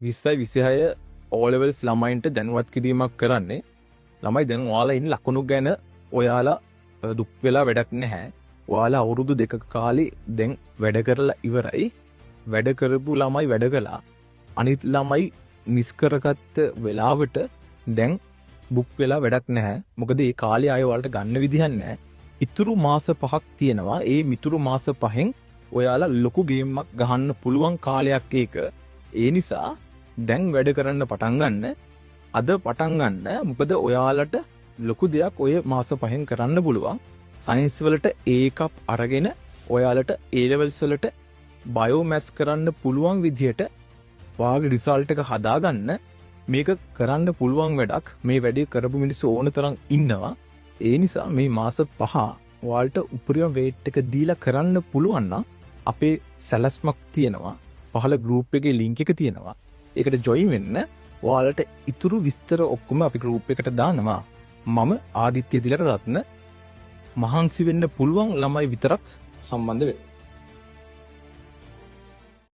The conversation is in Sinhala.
2026 O levels ළමයින්ට දැනුවත් කිරීමක් කරන්නේ. ළමයි දැන් ඔයාලා ඉන්න ලකුණු ගැන ඔයාලා දුක් වෙලා වැඩක් නැහැ. ඔයාලා අවුරුදු 2ක කාලේ දැන් වැඩ කරලා ඉවරයි. වැඩ කරපු ළමයි වැඩ කළා. අනිත් ළමයි මිස් කරගත්ත වෙලාවට දැන් බුක් වෙලා වැඩක් නැහැ. මොකද මේ කාලේ ආයෙ ඔයාලට ගන්න විදිහක් නැහැ. ඉතුරු මාස 5ක් තියෙනවා. ඒ මිතුරු මාස 5න් ඔයාලා ලොකු ගේම් එකක් ගහන්න පුළුවන් කාලයක් ඒක. ඒ නිසා දැන් වැඩ කරන්න පටන් ගන්න. අද පටන් ගන්න. මොකද ඔයාලට ලොකු දෙයක් ඔය මාස 5න් කරන්න පුළුවන්. සයන්ස් වලට ඒකක් අරගෙන ඔයාලට A levels වලට බයෝ මැත්ස් කරන්න පුළුවන් විදිහට වාගේ රිසල්ට් එක හදාගන්න. මේක කරන්න පුළුවන් වැඩක්. මේ වැඩේ කරපු මිනිස්සු ඕන තරම් ඉන්නවා. ඒ නිසා මේ මාස 5 ඔයාලට උපරිම වේට් එක දීලා කරන්න පුළුවන් නම් අපේ සැලැස්මක් තියෙනවා. පහළ ගෲප් එකේ ලින්ක් එක තියෙනවා. ඒකට ජොයින් වෙන්න. ඔයාලට ඉතුරු විස්තර ඔක්කොම අපි ගෲප් එකට දානවා. මම ආදිත්‍ය දිලරත්න මහන්සි වෙන්න පුළුවන් ළමයි විතරක් සම්බන්ධ වෙන්න.